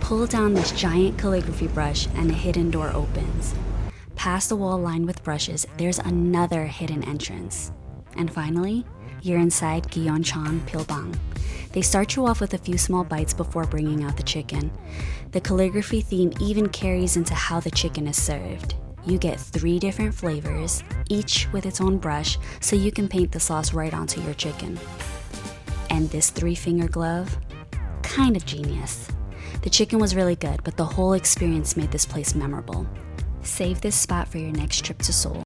Pull down this giant calligraphy brush and a hidden door opens. Past the wall lined with brushes, there's another hidden entrance. And finally, you're inside Kyochon Pilbang. They start you off with a few small bites before bringing out the chicken. The calligraphy theme even carries into how the chicken is served. You get 3 different flavors, each with its own brush, so you can paint the sauce right onto your chicken. And this 3-finger glove? Kind of genius. The chicken was really good, but the whole experience made this place memorable. Save this spot for your next trip to Seoul.